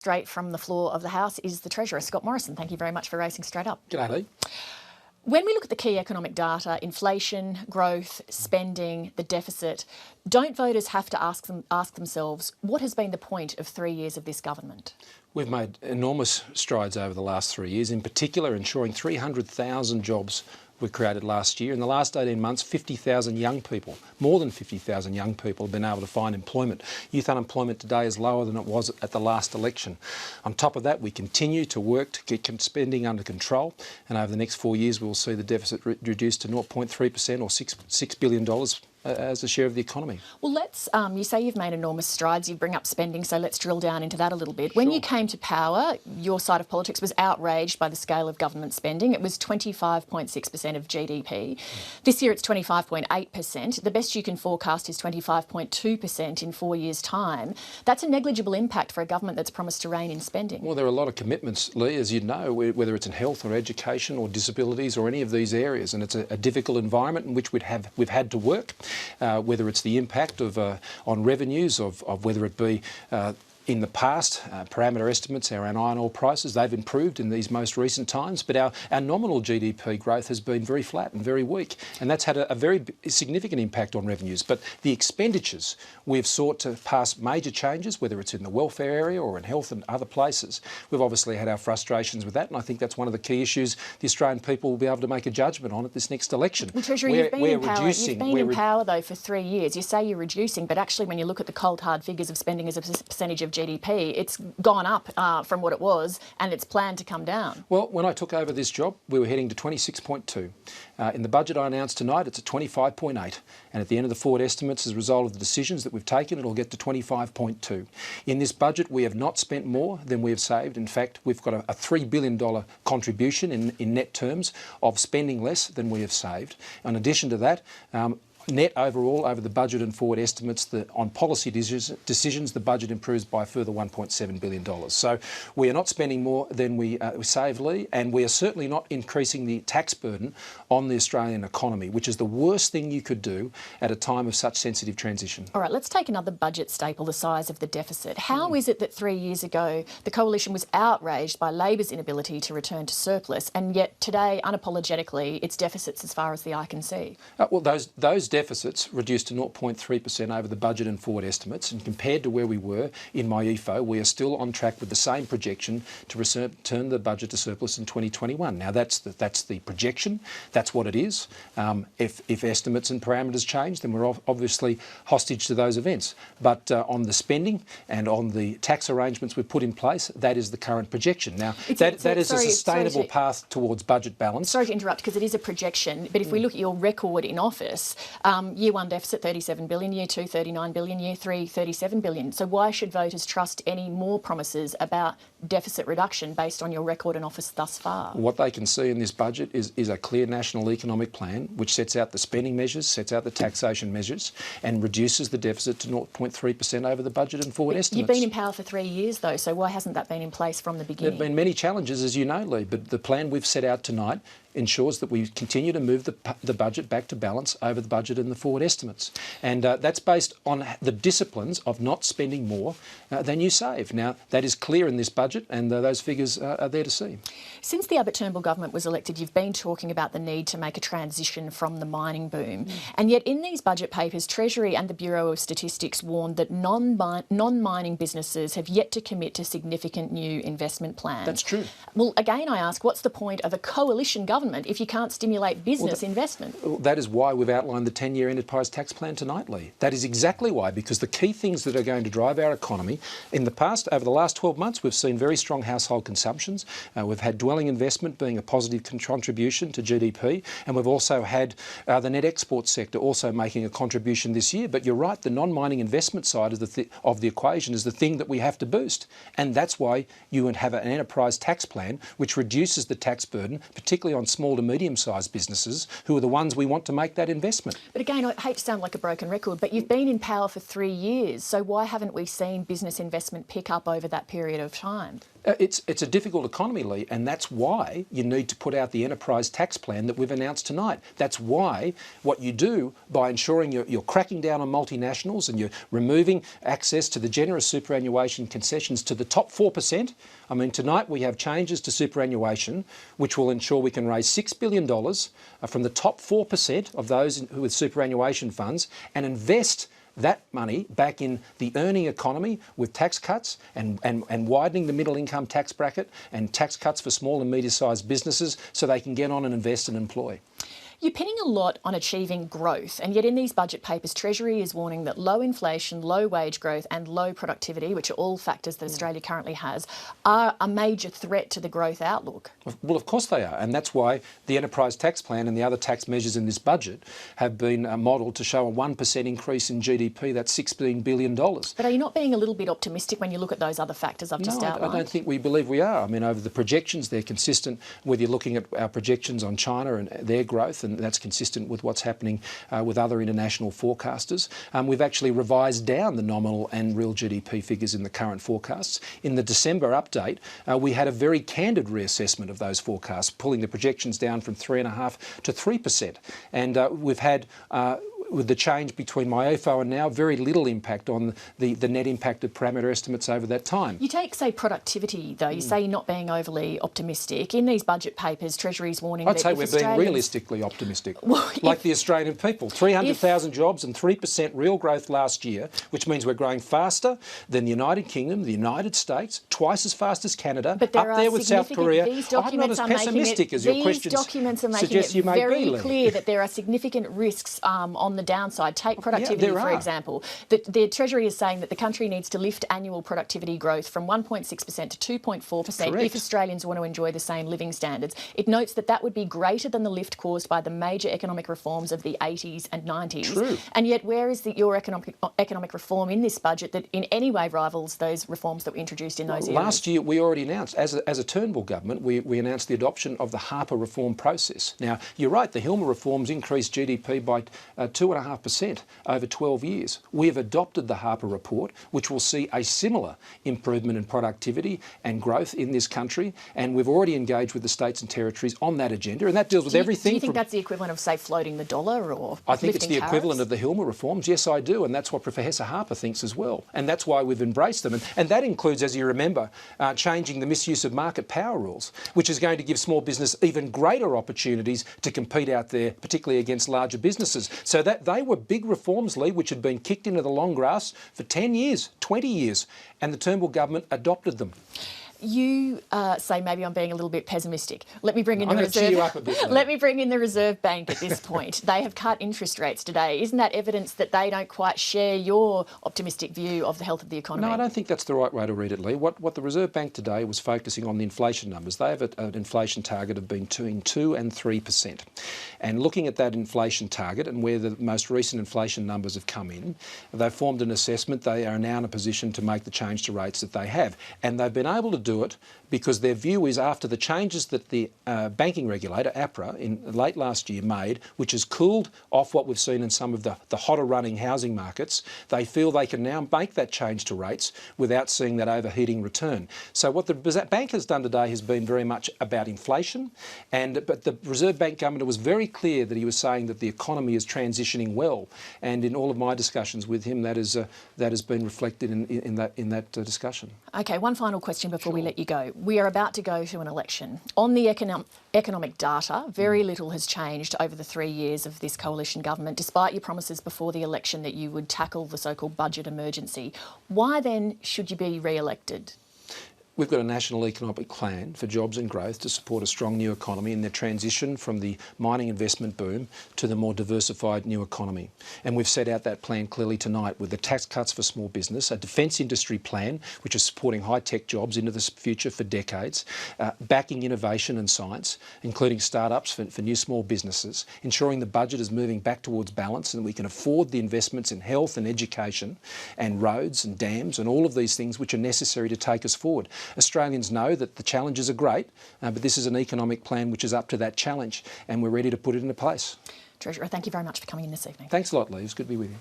Straight from the floor of the House is the Treasurer, Scott Morrison. Thank you very much for racing straight up. G'day, Leigh. When we look at the key economic data, inflation, growth, spending, the deficit, don't voters have to ask themselves, what has been the point of 3 years of this government? We've made enormous strides over the last 3 years, in particular ensuring 300,000 jobs were created last year. In the last 18 months, 50,000 young people, more than 50,000 young people have been able to find employment. Youth unemployment today is lower than it was at the last election. On top of that, we continue to work to get spending under control, and over the next 4 years, we will see the deficit reduced to 0.3% or $6 billion as a share of the economy. Well, you say you've made enormous strides, you bring up spending, so let's drill down into that a little bit. When you came to power, your side of politics was outraged by the scale of government spending. It was 25.6% of GDP. This year it's 25.8%. The best you can forecast is 25.2% in 4 years' time. That's a negligible impact for a government that's promised to rein in spending. Well, there are a lot of commitments, Leigh, as you know, whether it's in health or education or disabilities or any of these areas, and it's a difficult environment in which we've had to work. Whether it's the impact on revenues of whether it be in the past, parameter estimates around iron ore prices, they've improved in these most recent times, but our nominal GDP growth has been very flat and very weak, and that's had a very significant impact on revenues. But the expenditures, we've sought to pass major changes, whether it's in the welfare area or in health and other places. We've obviously had our frustrations with that, and I think that's one of the key issues the Australian people will be able to make a judgment on at this next election. Well, Treasurer, you've been in power though for 3 years. You say you're reducing, but actually when you look at the cold hard figures of spending as a percentage of GDP, it's gone up from what it was, and it's planned to come down. Well, when I took over this job, we were heading to 26.2. In the budget I announced tonight, it's at 25.8. And at the end of the forward estimates, as a result of the decisions that we've taken, it'll get to 25.2. In this budget, we have not spent more than we have saved. In fact, we've got a $3 billion contribution in net terms of spending less than we have saved. In addition to that, net overall over the budget and forward estimates on policy decisions, the budget improves by a further $1.7 billion. So we are not spending more than we save, Leigh, and we are certainly not increasing the tax burden on the Australian economy, which is the worst thing you could do at a time of such sensitive transition. All right, let's take another budget staple, the size of the deficit. How is it that 3 years ago the Coalition was outraged by Labor's inability to return to surplus, and yet today, unapologetically, it's deficits as far as the eye can see? Well, those deficits reduced to 0.3% over the budget and forward estimates, and compared to where we were in my EFO, we are still on track with the same projection to return the budget to surplus in 2021. Now that's the projection, that's what it is. If estimates and parameters change, then we're obviously hostage to those events. But on the spending and on the tax arrangements we've put in place, that is the current projection. Now that is a sustainable path towards budget balance. Sorry to interrupt, because it is a projection, but if we look at your record in office, year one deficit, 37 billion, year two, 39 billion, year three, 37 billion. So why should voters trust any more promises about deficit reduction based on your record in office thus far? What they can see in this budget is a clear national economic plan which sets out the spending measures, sets out the taxation measures, and reduces the deficit to 0.3% over the budget and forward estimates. You've been in power for 3 years though, so why hasn't that been in place from the beginning? There have been many challenges, as you know, Leigh, but the plan we've set out tonight ensures that we continue to move the budget back to balance over the budget and the forward estimates. And that's based on the disciplines of not spending more than you save. Now, that is clear in this budget, and those figures are there to see. Since the Abbott Turnbull government was elected, you've been talking about the need to make a transition from the mining boom. And yet in these budget papers, Treasury and the Bureau of Statistics warned that non-mining businesses have yet to commit to significant new investment plans. That's true. Well, again, I ask, what's the point of a coalition government if you can't stimulate business investment? That is why we've outlined the 10-year enterprise tax plan tonight, Leigh. That is exactly why, because the key things that are going to drive our economy, in the past, over the last 12 months, we've seen very strong household consumptions. We've had dwelling investment being a positive contribution to GDP, and we've also had the net export sector also making a contribution this year. But you're right, the non-mining investment side of the equation is the thing that we have to boost. And that's why you would have an enterprise tax plan which reduces the tax burden, particularly on small to medium-sized businesses, who are the ones we want to make that investment. But again, I hate to sound like a broken record, but you've been in power for 3 years, so why haven't we seen business investment pick up over that period of time? It's a difficult economy, Leigh, and that's why you need to put out the enterprise tax plan that we've announced tonight. That's why what you do by ensuring you're cracking down on multinationals and you're removing access to the generous superannuation concessions to the top 4%. I mean, tonight we have changes to superannuation which will ensure we can raise $6 billion from the top 4% of those with superannuation funds and invest that money back in the earning economy with tax cuts and widening the middle income tax bracket and tax cuts for small and medium-sized businesses so they can get on and invest and employ. You're pinning a lot on achieving growth, and yet in these budget papers, Treasury is warning that low inflation, low wage growth and low productivity, which are all factors that Australia currently has, are a major threat to the growth outlook. Well, of course they are, and that's why the enterprise tax plan and the other tax measures in this budget have been modelled to show a 1% increase in GDP, that's $16 billion. But are you not being a little bit optimistic when you look at those other factors I've just outlined? I don't think we believe we are. I mean, over the projections, they're consistent, whether you're looking at our projections on China and their growth, and that's consistent with what's happening with other international forecasters. We've actually revised down the nominal and real GDP figures in the current forecasts. In the December update, we had a very candid reassessment of those forecasts, pulling the projections down from 3.5% to 3%. And we've had with the change between MyOFO and now, very little impact on the net impact of parameter estimates over that time. You take, say, productivity, though. You say you're not being overly optimistic. In these budget papers, Treasury's warning I'd say we're being realistically optimistic. Well, like the Australian people. 300,000 jobs and 3% real growth last year, which means we're growing faster than the United Kingdom, the United States, twice as fast as Canada, up there with South Korea. I'm not as pessimistic as your questions suggest you may be. Very clear that there are significant risks on the downside. Take productivity, for example. The Treasury is saying that the country needs to lift annual productivity growth from 1.6% to 2.4% if Australians want to enjoy the same living standards. It notes that that would be greater than the lift caused by the major economic reforms of the 80s and 90s. True. And yet, where is your economic reform in this budget that in any way rivals those reforms that were introduced in those years? Last year, we already announced, as a Turnbull government, we announced the adoption of the Harper reform process. Now, you're right, the Hilmer reforms increased GDP by 2.5% over 12 years. We have adopted the Harper report, which will see a similar improvement in productivity and growth in this country, and we've already engaged with the states and territories on that agenda, and that deals with everything. Do you think that's the equivalent of, say, floating the dollar or I think it's the tariffs? equivalent of the Hilmer reforms. Yes, I do, and that's what Professor Harper thinks as well, and that's why we've embraced them. And that includes, as you remember, changing the misuse of market power rules, which is going to give small business even greater opportunities to compete out there, particularly against larger businesses. So that they were big reforms, Leigh, which had been kicked into the long grass for 10 years, 20 years, and the Turnbull government adopted them. You say maybe I'm being a little bit pessimistic. Let me bring in I'm the going to cheer you up a bit, Let me bring in the Reserve Bank at this point. They have cut interest rates today. Isn't that evidence that they don't quite share your optimistic view of the health of the economy? No, I don't think that's the right way to read it, Leigh. What the Reserve Bank today was focusing on the inflation numbers. They have an inflation target of between 2 and 3%. And looking at that inflation target and where the most recent inflation numbers have come in, they've formed an assessment. They are now in a position to make the change to rates that they have. And they've been able to do it because their view is after the changes that the banking regulator, APRA, in late last year made, which has cooled off what we've seen in some of the hotter running housing markets, they feel they can now make that change to rates without seeing that overheating return. So what the bank has done today has been very much about inflation, but the Reserve Bank governor was very clear that he was saying that the economy is transitioning well, and in all of my discussions with him, that has been reflected in that discussion. Okay, one final question before we let you go. We are about to go to an election. On the economic data, very little has changed over the 3 years of this coalition government, despite your promises before the election that you would tackle the so-called budget emergency. Why then should you be re-elected? We've got a national economic plan for jobs and growth to support a strong new economy in the transition from the mining investment boom to the more diversified new economy. And we've set out that plan clearly tonight with the tax cuts for small business, a defence industry plan which is supporting high-tech jobs into the future for decades, backing innovation and science, including startups for new small businesses, ensuring the budget is moving back towards balance and we can afford the investments in health and education and roads and dams and all of these things which are necessary to take us forward. Australians know that the challenges are great, but this is an economic plan which is up to that challenge and we're ready to put it into place. Treasurer, thank you very much for coming in this evening. Thanks a lot, Leigh. It's good to be with you.